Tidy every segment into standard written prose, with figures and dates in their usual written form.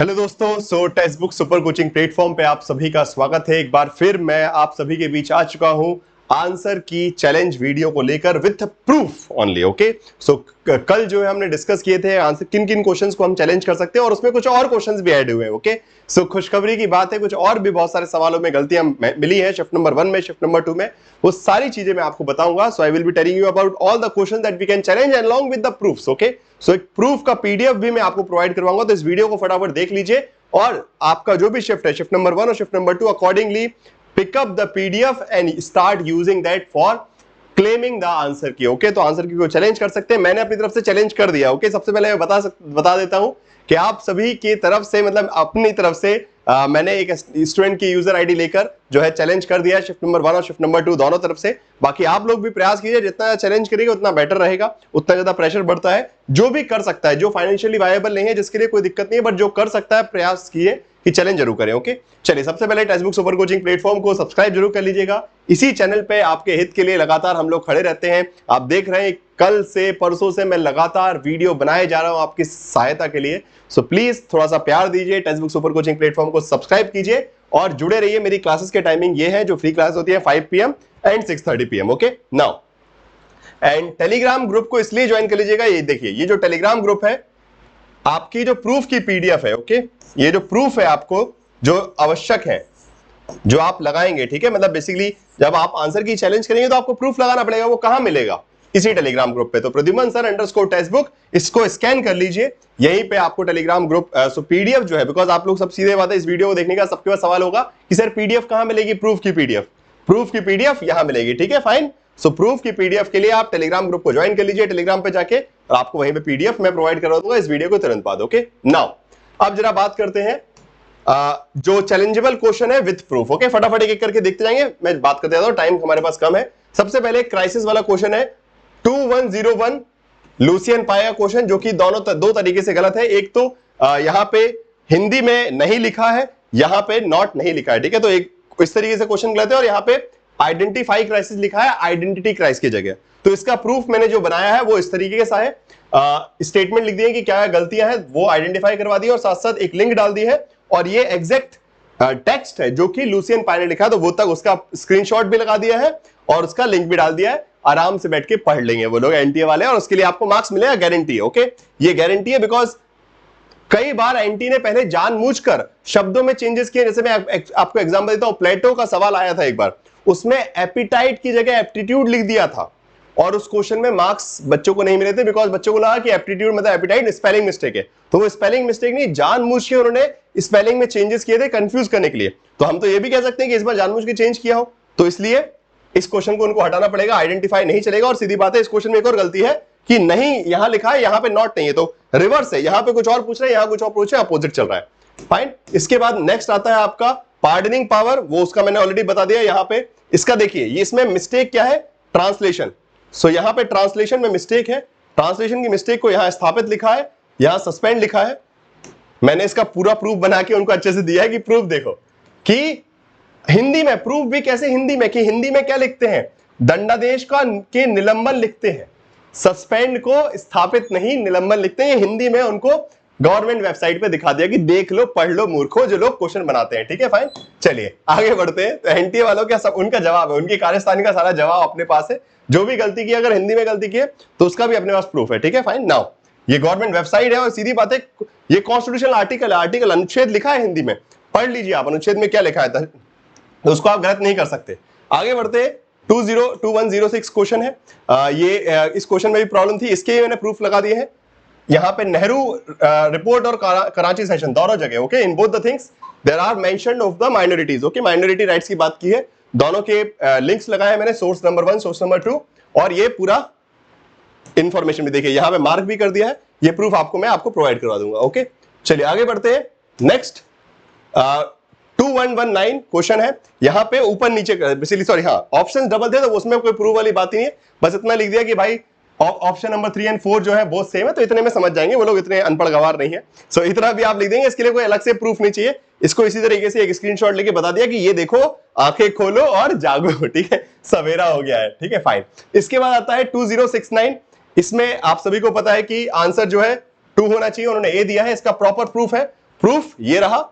Hello दोस्तों, text book super coaching platform पे आप सभी का स्वागत है। एक बार फिर मैं आप सभी के बीच आ चुका हूं आंसर की चैलेंज वीडियो को लेकर विथ प्रूफ ओनली। ओके, कल जो है हमने डिस्कस किए थे आंसर किन किन क्वेश्चंस को हम चैलेंज कर सकते हैं और उसमें कुछ और क्वेश्चंस भी ऐड हुए हैं। ओके, खुशखबरी की बात है, कुछ और भी बहुत सारे सवालों में गलतियां मिली है शिफ्ट नंबर 1 में, शिफ्ट नंबर 2 में। वो सारी चीजें मैं आपको बताऊंगा। So I will be telling you about all the questions that we can challenge along with the proofs. Okay, so एक प्रूफ का पीडीएफ भी मैं आपको प्रोवाइड करवाऊंगा, तो इस वीडियो को फटाफट देख लीजिए और आपका जो भी शिफ्ट है, शिफ्ट नंबर 1 और shift number 2, accordingly pick up the PDF and start using that for claiming the answer key. Okay, तो आंसर की को चैलेंज कर सकते हैं। मैंने अपनी तरफ से चैलेंज कर दिया। ओके, सबसे पहले मैं बता देता हूं कि आप सभी की तरफ से, मतलब अपनी तरफ से मैंने एक स्टूडेंट की यूजर आईडी लेकर जो है चैलेंज कर दिया शिफ्ट नंबर 1 और शिफ्ट नंबर 2 दोनों तरफ से। बाकी आप लोग भी प्रयास कीजिए, जितना चैलेंज करेंगे उतना बेटर रहेगा, उतना ज्यादा प्रेशर बढ़ता है। जो भी कर सकता है, जो फाइनेंशियली वायबल नहीं है, जिसके लिए कोई दिक्कत नहीं है, बट जो कर सकता है प्रयास किए कि चैलेंज जरूर करें। ओके, चलिए सबसे पहले text book super coaching platform को सब्सक्राइब जरूर कर लीजिएगा। इसी चैनल पे आपके हित के लिए लगातार हम लोग खड़े रहते हैं। आप देख रहे हैं कल से परसों से मैं लगातार वीडियो बनाए जा रहा हूं आपकी सहायता के लिए। सो प्लीज थोड़ा सा प्यार दीजिए, text book super coaching platform को सब्सक्राइब कीजिए और जुड़े रहिए। मेरी क्लासेस के टाइमिंग ये है, जो फ्री क्लास होती है 5 PM and 6:30 PM। Okay, now and Telegram group को इसलिए ज्वाइन कर लीजिएगा, ये देखिए, ये जो टेलीग्राम ग्रुप है, आपकी जो प्रूफ की पीडीएफ है, ओके, ये जो प्रूफ है आपको जो आवश्यक है, जो आप लगाएंगे, ठीक है, मतलब बेसिकली जब आप आंसर की चैलेंज करेंगे तो आपको प्रूफ लगाना पड़ेगा। वो कहां मिलेगा? इसी टेलीग्राम ग्रुप पे। तो Pradyuman sir underscore text book, इसको स्कैन कर लीजिए, यहीं पे आपको टेलीग्राम ग्रुप पीडीएफ जो है, बिकॉज आप लोग सब सीधे बात है, इस वीडियो को देखने का सबके पास सवाल होगा कि सर पीडीएफ कहां मिलेगी? प्रूफ की पीडीएफ यहां मिलेगी। ठीक है, फाइन। सो प्रूफ की पीडीएफ के लिए आप टेलीग्राम ग्रुप को ज्वाइन कर लीजिए टेलीग्राम पे जाके, और आपको वहीं पे पीडीएफ मैं प्रोवाइड करवा दूंगा इस वीडियो को तुरंत बाद। ओके, नाउ अब जरा बात करते हैं जो चैलेंजेबल क्वेश्चन है विद प्रूफ। ओके, फटाफट एक करके देखते जाएंगे, मैं बात करते जाता हूं, टाइम हमारे पास कम है। सबसे पहले क्राइसिस वाला क्वेश्चन है 2101 लुसियन पाया क्वेश्चन, जो कि दो तरीके से गलत है। एक तो यहां पे हिंदी में नहीं लिखा है, यहां पे नॉट नहीं लिखा है। ठीक है, तो एक इस तरीके से क्वेश्चन गलत है, और यहां पे आइडेंटिफाई क्राइसिस लिखा है आइडेंटिटी क्राइसिस की जगह। तो इसका प्रूफ मैंने जो बनाया है वो इस तरीके का है, स्टेटमेंट लिख दिए कि क्या गलतियां हैं, वो आइडेंटिफाई करवा दी और साथ साथ एक लिंक डाल दी है, और ये एग्जैक्ट टेक्स्ट है जो कि लुसियन पाई ने लिखा, तो वो तक उसका स्क्रीनशॉट भी लगा दिया है और उसका लिंक भी डाल दिया है। आराम से बैठ के पढ़ लेंगे वो लोग एनटीए वाले, और उसके लिए आपको मार्क्स मिलेगा, गारंटी है। ओके, ये गारंटी है, बिकॉज कई बार एनटी ने पहले जानबूझकर शब्दों में चेंजेस किए। जैसे मैं आपको एग्जांपल देता हूं, प्लेटो का सवाल आया था एक बार, उसमें एपिटाइट की जगह एप्टीट्यूड लिख दिया था, और उस क्वेश्चन में मार्क्स बच्चों को नहीं मिले थे, बिकॉज बच्चों को लगा कि एप्टीट्यूड मतलब एपिटाइट स्पेलिंग मिस्टेक है। तो वो स्पेलिंग मिस्टेक नहीं, जानबूझ के उन्होंने स्पेलिंग में चेंजेस किए थे कंफ्यूज करने के लिए। तो हम तो ये भी कह सकते हैं कि इस बार जानबूझ के चेंज किया हो, तो इसलिए इस क्वेश्चन को उनको हटाना पड़ेगा, आइडेंटिफाई नहीं चलेगा। और सीधी बात है, इस क्वेश्चन में एक और गलती है कि नहीं यहां लिखा है, यहां पे नॉट नहीं है, तो रिवर्स है, यहां पे कुछ और पूछ रहे हैं, यहां कुछ और पूछ रहे हैं, अपोजिट चल रहा है। फाइन। इसके बाद नेक्स्ट आता है आपका पार्डनिंग पावर, वो उसका मैंने ऑलरेडी बता दिया। यहां पे इसका देखिए, ये इसमें मिस्टेक क्या है? ट्रांसलेशन। सो यहां पे ट्रांसलेशन में मिस्टेक है, ट्रांसलेशन की मिस्टेक को यहां स्थापित लिखा है, यहां सस्पेंड लिखा है। मैंने इसका पूरा प्रूफ बना के उनको अच्छे से दिया है कि प्रूफ देखो कि हिंदी में, प्रूफ भी कैसे हिंदी में, कि हिंदी में क्या लिखते हैं, दंडादेश का के निलंबन लिखते हैं, सस्पेंड को स्थापित नहीं निलंबन लिखते हैं। हिंदी में उनको गवर्नमेंट वेबसाइट पे दिखा दिया कि देख लो, पढ़ लो मूर्खों, जो लोग क्वेश्चन बनाते हैं। ठीक है, फाइन, चलिए आगे बढ़ते हैं। तो एनटीए वालों का सब उनका जवाब है, उनकी कार्यस्थानी का सारा जवाब अपने पास है। जो भी गलती की, अगर हिंदी में गलती की है तो उसका भी अपने पास प्रूफ है। ठीक है, फाइन। नाउ ये गवर्नमेंट वेबसाइट है, और सीधी बात है, ये कॉन्स्टिट्यूशनल आर्टिकल अनुच्छेद लिखा है हिंदी में, पढ़ लीजिए आप अनुच्छेद में क्या लिखा है, तो उसको आप गलत नहीं कर सकते। आगे बढ़ते हैं। 2106 क्वेश्चन है, ये इस क्वेश्चन में भी प्रॉब्लम थी, इसके मैंने प्रूफ लगा दिए हैं। यहां पे नेहरू रिपोर्ट और कराची सेशन दोनों जगह, okay, in both the things there are mentioned of the minorities. Okay, minority rights की बात की है, दोनों के लिंक्स लगाए मैंने, सोर्स नंबर 1, सोर्स नंबर 2, और ये पूरा इंफॉर्मेशन भी देखिए, यहां पे मार्क भी कर दिया है। ये प्रूफ मैं आपको प्रोवाइड करवा दूंगा। ओके, चलिए आगे बढ़ते हैं। नेक्स्ट 2119 क्वेश्चन है, यहां पे ऊपर नीचे बेसिकली, सॉरी हाँ, ऑप्शन डबल थे, तो उसमें कोई प्रूफ वाली बात ही नहीं है, बस इतना लिख दिया कि भाई ऑप्शन नंबर 3 और 4 जो है बहुत सेम है, तो इतने में समझ जाएंगे, वो लोग इतने अनपढ़ गवार नहीं है। सो इतना भी आप लिख देंगे, इसके लिए कोई अलग से प्रूफ नहीं चाहिए। इसको इसी तरीके से एक स्क्रीनशॉट लेके बता दिया कि ये देखो, आंखें खोलो और जागो। ठीक है, सवेरा हो गया है। ठीक है, फाइन। इसके बाद आता है 2069, इसमें आप सभी को पता है कि आंसर जो है 2 होना चाहिए, उन्होंने ए दिया है, इसका प्रॉपर प्रूफ है। प्रूफ ये रहा,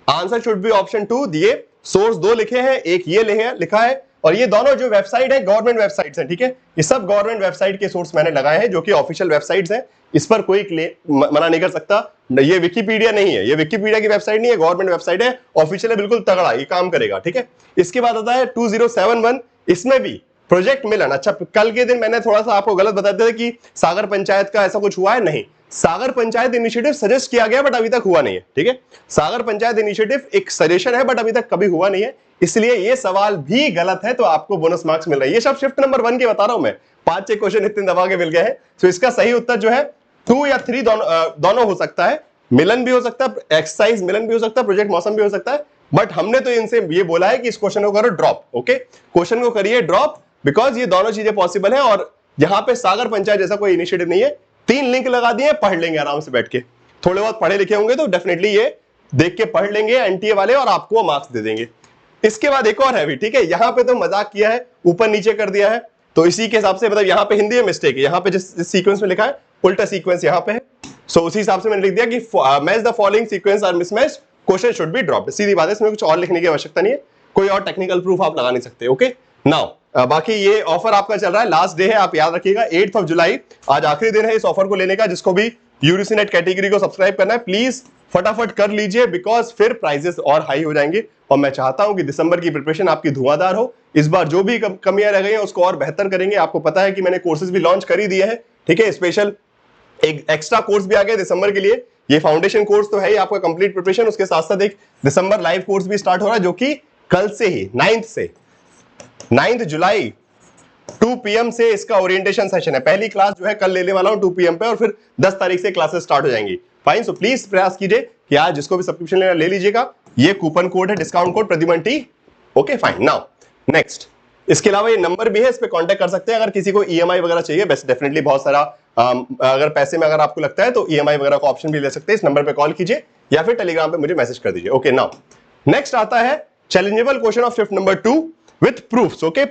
आंसर शुड बी ऑप्शन 2। दिए सोर्स दो लिखे हैं, एक ये लिखा है, और ये दोनों जो वेबसाइट है गवर्नमेंट वेबसाइट्स हैं, ठीक है, ये सब गवर्नमेंट वेबसाइट के सोर्स मैंने लगाए हैं जो कि ऑफिशियल वेबसाइट्स हैं, इस पर कोई मना नहीं कर सकता। ये विकिपीडिया नहीं है, ये विकिपीडिया की वेबसाइट नहीं है, गवर्नमेंट वेबसाइट है, ऑफिशियल है, बिल्कुल तगड़ा, ये काम करेगा, ठीक है। इसके बाद आता है 2071, इसमें भी प्रोजेक्ट मिलन। अच्छा, कल के दिन मैंने थोड़ा सा आपको गलत बता दिया कि सागर पंचायत का ऐसा कुछ हुआ है, नहीं, सागर पंचायत इनिशिएटिव सजेस्ट किया गया बट अभी तक हुआ नहीं है, ठीक है। सागर पंचायत इनिशिएटिव एक सजेशन है बट अभी तक कभी हुआ नहीं है, इसलिए ये सवाल भी गलत है, तो आपको बोनस मार्क्स मिल रहा है। ये सब शिफ्ट नंबर 1 के बता रहा हूं मैं, 5-6 क्वेश्चन इतने दबा के मिल गए हैं। तो इसका सही उत्तर जो है 2 या 3 दोनों हो सकता है, मिलन भी हो सकता है, एक्सरसाइज मिलन भी हो सकता है, प्रोजेक्ट मौसम भी हो सकता है, बट हमने तो इनसे ये बोला है कि इस क्वेश्चन को करो ड्रॉप। ओके, क्वेश्चन को करिए ड्रॉप, बिकॉज ये दोनों चीजें पॉसिबल है, और यहां पे सागर पंचायत जैसा कोई इनिशिएटिव नहीं है। 3 लिंक लगा दिए, पढ़ लेंगे आराम से बैठ के, थोड़े बहुत पढ़े लिखे होंगे तो डेफिनेटली ये देख के पढ़ लेंगे एनटीए वाले, और आपको मार्क्स दे देंगे। इसके बाद एक और है भी, ठीक है, यहां पे तो मजाक किया है, ऊपर नीचे कर दिया है, तो इसी के हिसाब से, मतलब यहां पे हिंदी में मिस्टेक है, यहां पे जिस सीक्वेंस में लिखा है उल्टा सीक्वेंस यहां पे है, सो उसी हिसाब से मैंने लिख दिया कि match the following sequence are mismatch, question should be dropped. सीधी बात है, इसमें कुछ और लिखने की आवश्यकता नहीं है, कोई और टेक्निकल प्रूफ आप लगा नहीं सकते। ओके, नाउ बाकी ये ऑफर आपका चल रहा है, लास्ट डे है, आप याद रखिएगा 8 जुलाई, आज आखिरी दिन है इस ऑफर को लेने का। जिसको भी यूजीसी नेट कैटेगरी को सब्सक्राइब करना है प्लीज फटाफट कर लीजिए, बिकॉज फिर प्राइजेस और हाई हो जाएंगे, और मैं चाहता हूं कि दिसंबर की प्रिपरेशन आपकी धुआंधार हो। इस बार जो भी कमियां रह गई हैं उसको और बेहतर करेंगे। आपको पता है कि मैंने कोर्सेज भी लॉन्च कर ही दिए हैं, ठीक है, स्पेशल एक एक्स्ट्रा कोर्स भी आ गया दिसंबर के लिए। ये फाउंडेशन कोर्स तो है ही आपका कंप्लीट प्रिपरेशन, उसके साथ साथ एक दिसंबर लाइव कोर्स भी स्टार्ट हो रहा है, जो कि कल से ही 9 जुलाई 2 PM से इसका ओरिएंटेशन सेशन है। पहली क्लास जो है कल लेने वाला हूं 2 PM पे, और फिर 10 तारीख से क्लासेस स्टार्ट हो जाएंगी। फाइन, सो प्लीज प्रयास कीजिए कि आज जिसको भी सब्सक्रिप्शन लेना ले लीजिएगा। ये कूपन कोड है, discount code Pradyuman T. Okay fine, now next, इसके अलावा ये नंबर भी है, इस पे कांटेक्ट कर सकते हैं अगर किसी को ईएमआई वगैरह चाहिए। बेस्ट डेफिनेटली बहुत सारा अगर पैसे में अगर आपको लगता है तो ईएमआई वगैरह का ऑप्शन भी ले सकते हैं। इस नंबर पे कॉल कीजिए या फिर टेलीग्राम पे मुझे मैसेज कर दीजिए। ओके, नाउ नेक्स्ट आता है challengeable question of shift number 2 with proofs. Okay,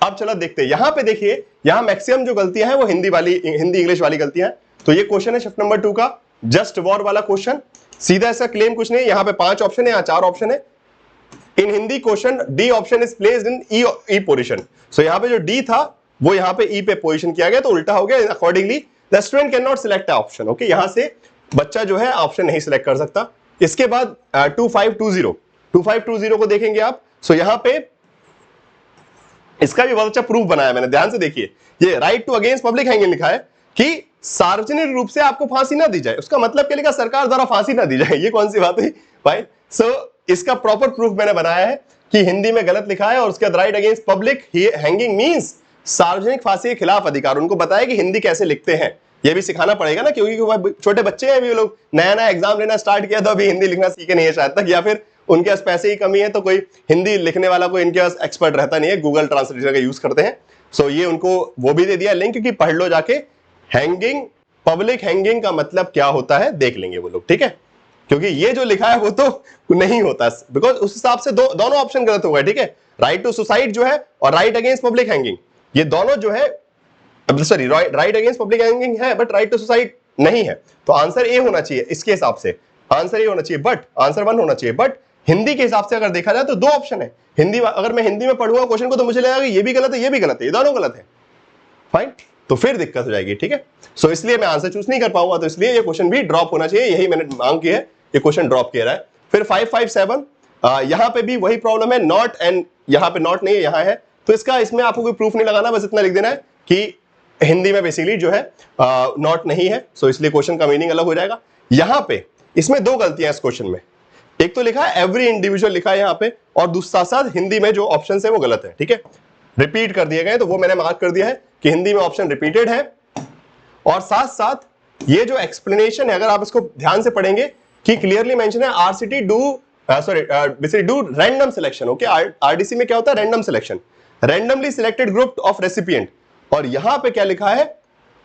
अब चलो देखते हैं, यहां पे देखिए, यहां मैक्सिमम जो गलतियां हैं वो हिंदी इंग्लिश वाली गलतियां हैं। तो ये क्वेश्चन है शिफ्ट नंबर 2 का, जस्ट वॉर वाला क्वेश्चन, सीधा ऐसा क्लेम कुछ नहीं है। यहां पे 5 ऑप्शन है, यहां 4 ऑप्शन है। In Hindi question D option is placed in E position. So यहां पे जो डी था वो यहां पे ई पे पोजीशन किया गया, तो उल्टा हो गया। Accordingly the student can not select option. Okay, यहां से बच्चा जो है ऑप्शन नहीं सिलेक्ट कर सकता। इसके बाद 2520 को देखेंगे आप। सो यहां पे इसका भी बहुत अच्छा प्रूफ बनाया मैंने, ध्यान से देखिए। ये right to against public hanging लिखा है कि सार्वजनिक रूप से आपको फांसी ना दी जाए, उसका मतलब क्या लिखा, सरकार द्वारा फांसी ना दी जाए। ये कौन सी बात हुई भाई? सो इसका प्रॉपर प्रूफ मैंने बनाया है कि हिंदी में गलत लिखा है, और उसके बाद right against public hanging means सार्वजनिक फांसी के खिलाफ अधिकार। उनको बताया कि हिंदी कैसे लिखते हैं, ये भी सिखाना पड़ेगा ना, क्योंकि छोटे बच्चे हैं, अभी लोग नया एग्जाम लेना स्टार्ट किया तो अभी हिंदी लिखना सीखे नहीं है शायद तक, या फिर उनके पास पैसे की कमी है तो कोई हिंदी लिखने वाला कोई इनके पास एक्सपर्ट रहता नहीं है, गूगल ट्रांसलेटर का यूज करते हैं। सो ये उनको वो भी दे दिया लिंक कि पढ़ लो जाके, हैंगिंग, पब्लिक हैंगिंग का मतलब क्या होता है देख लेंगे वो लोग, ठीक है, क्योंकि ये जो लिखा है वो तो नहीं होता, बिकॉज उस हिसाब से दोनों ऑप्शन गलत हो गए, ठीक है। राइट टू सुसाइड जो है और राइट अगेंस्ट पब्लिक हैंगिंग, ये दोनों जो है, sorry, right against public hanging है बट राइट टू सुसाइड नहीं है, तो आंसर ए होना चाहिए। इसके हिसाब से आंसर ए होना चाहिए, बट आंसर 1 होना चाहिए। बट हिंदी के हिसाब से अगर देखा जाए तो 2 ऑप्शन है। हिंदी, अगर मैं हिंदी में पढ़ूंगा क्वेश्चन को तो मुझे लगेगा ये भी गलत है, ये भी गलत है, ये दोनों गलत है, फाइन, तो फिर दिक्कत हो जाएगी, ठीक है। सो इसलिए मैं आंसर चूज नहीं कर पाऊंगा, तो इसलिए ये क्वेश्चन भी ड्रॉप होना चाहिए, यही मैंने मांग की है, ये क्वेश्चन ड्रॉप किया रहा है। फिर 557 यहां पे भी वही प्रॉब्लम है, नॉट, एंड यहां पे नॉट नहीं है, यहां है, तो इसमें आपको कोई प्रूफ नहीं लगाना, बस इतना लिख देना है कि हिंदी में बेसिकली जो है नॉट नहीं है, सो इसलिए क्वेश्चन का मीनिंग अलग हो जाएगा। यहां पे इसमें 2 गलतियां इस क्वेश्चन में, एक तो लिखा है एवरी इंडिविजुअल लिखा है यहां पे, और दूसरा साथ हिंदी में जो ऑप्शन है वो गलत है, ठीक है, रिपीट कर दिए गए, तो वो मैंने मार्क कर दिया है कि हिंदी में ऑप्शन रिपीटेड है। और साथ साथ ये जो एक्सप्लेनेशन है, अगर आप इसको ध्यान से पढ़ेंगे कि क्लियरली मेंशन है RCT do random selection. Okay, RDC में क्या होता है, random selection, randomly selected group of recipient, और यहां पे क्या लिखा है,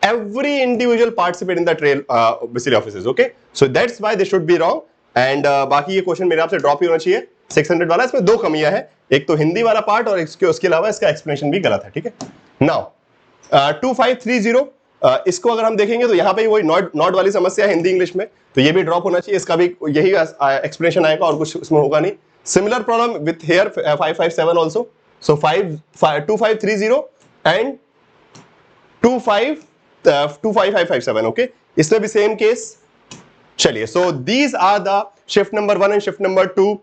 every individual participate in the trial basically offices. Okay, so that's why they should be wrong, and बाकी ये क्वेश्चन मेरे आपसे ड्रॉप ही होना चाहिए 600 वाला। इसमें 2 कमियां हैं, एक तो हिंदी वाला पार्ट और उसके अलावा इसका एक्सप्लेनेशन भी गलत है, ठीक है। नाउ 2530 इसको अगर हम देखेंगे तो यहाँ पे वही नॉट वाली समस्या है हिंदी इंग्लिश में, तो ये भी ड्रॉप होना चाहिए, इसका भी यही एक्सप्लेनेशन आएगा और कुछ इसमें होगा नहीं। Similar problem with here 557 also, so 2530 and 25557, okay, इसमें भी सेम केस। चलिए, so these are the shift number 1 and shift number 2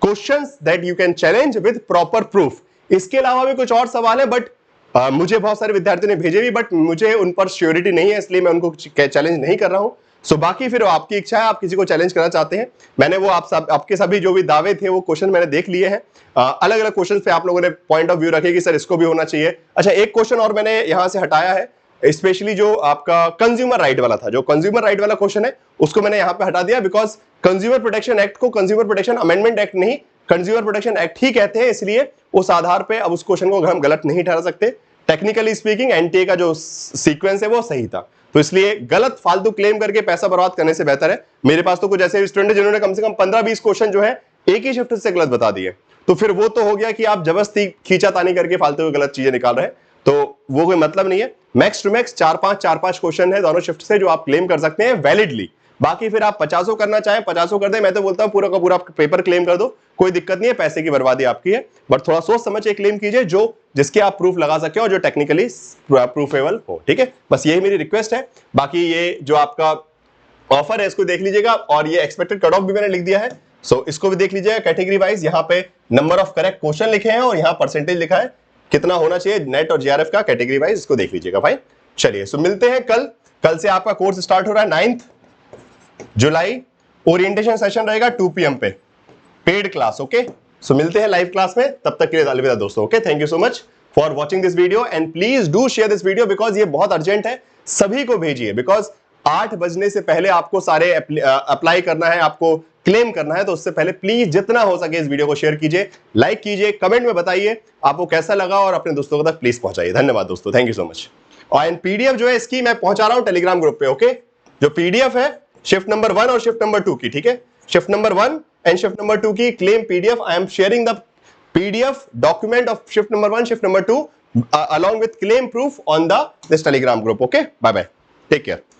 questions that you can challenge with proper proof. इसके अलावा भी कुछ और सवाल है, बट मुझे बहुत सारे विद्यार्थियों ने भेजे भी, बट मुझे उन पर श्योरिटी नहीं है, इसलिए मैं उनको चैलेंज नहीं कर रहा हूं। सो बाकी फिर आपकी इच्छा है, आप किसी को चैलेंज करना चाहते हैं। मैंने वो आपके सभी जो भी दावे थे वो क्वेश्चन मैंने देख लिए हैं। अलग अलग क्वेश्चन पे आप लोगों ने पॉइंट ऑफ व्यू रखे कि सर इसको भी होना चाहिए। अच्छा, एक क्वेश्चन और मैंने यहां से हटाया है, स्पेशली जो आपका कंज्यूमर राइट वाला था, जो कंज्यूमर राइट वाला क्वेश्चन है उसको मैंने यहां पे हटा दिया, बिकॉज कंज्यूमर प्रोटेक्शन एक्ट को कंज्यूमर प्रोटेक्शन अमेंडमेंट एक्ट नहीं, कंज्यूमर प्रोटेक्शन एक्ट ही कहते हैं, इसलिए उस आधार पे अब उस क्वेश्चन को हम गलत नहीं ठहरा सकते। टेक्निकली स्पीकिंग एनटीए का जो सीक्वेंस है वो सही था, तो इसलिए गलत फालतू क्लेम करके पैसा बर्बाद करने से बेहतर है। मेरे पास तो कुछ ऐसे स्टूडेंट है जिन्होंने कम से कम 15-20 क्वेश्चन जो है एक ही शिफ्ट से गलत बता दिए, तो फिर वो तो हो गया कि आप जबरदस्ती खींचातानी करके फालतू गलत चीजें निकाल रहे हैं, तो वो कोई मतलब नहीं है। मैक्स टू मैक्स 4-5 क्वेश्चन है दोनों शिफ्ट से जो आप क्लेम कर सकते हैं वैलिडली। बाकी फिर आप 50 करना चाहें 50 कर दें, मैं तो बोलता हूं पूरा का पूरा पेपर क्लेम कर दो, कोई दिक्कत नहीं है, पैसे की बर्बादी आपकी है, बट थोड़ा सोच समझ के क्लेम कीजिए जो जिसके आप प्रूफ लगा सके और जो टेक्निकली प्रूफेबल हो, ठीक है, बस यही मेरी रिक्वेस्ट है। बाकी ये जो आपका ऑफर है इसको देख लीजिएगा, और ये एक्सपेक्टेड कट ऑफ भी मैंने लिख दिया है, सो इसको भी देख लीजिएगा कैटेगरी वाइज। यहाँ पे नंबर ऑफ करेक्ट क्वेश्चन लिखे हैं और यहाँ परसेंटेज लिखा है कितना होना चाहिए नेट और जीआरएफ का, कैटेगरी वाइज इसको देख लीजिएगा भाई। चलिए, सो मिलते हैं कल से आपका कोर्स स्टार्ट हो रहा है 9 जुलाई, ओरिएंटेशन सेशन रहेगा 2 PM पे, पेड क्लास, ओके। सो मिलते हैं लाइव क्लास में, तब तक के लिए अलविदा दोस्तों, okay. Thank you so much for watching this video and please do share this video, because ये बहुत अर्जेंट है, सभी को भेजिए, बिकॉज 8 बजने से पहले आपको सारे अप्लाई करना है, आपको क्लेम करना है, तो उससे पहले प्लीज जितना हो सके इस वीडियो को शेयर कीजिए, लाइक कीजिए, कमेंट में बताइए आपको कैसा लगा और अपने दोस्तों तक प्लीज पहुंचाइए। धन्यवाद दोस्तों, थैंक यू सो मच। और पीडीएफ जो है इसकी मैं पहुंचा रहा हूं टेलीग्राम ग्रुप पे, ओके। जो पीडीएफ है शिफ्ट नंबर 1 और शिफ्ट नंबर 2 की, ठीक है, shift number 1 and shift number 2 की claim PDF, I am sharing the PDF document of shift number 1 shift number 2 along with claim proof on this telegram group, okay। bye bye, take care।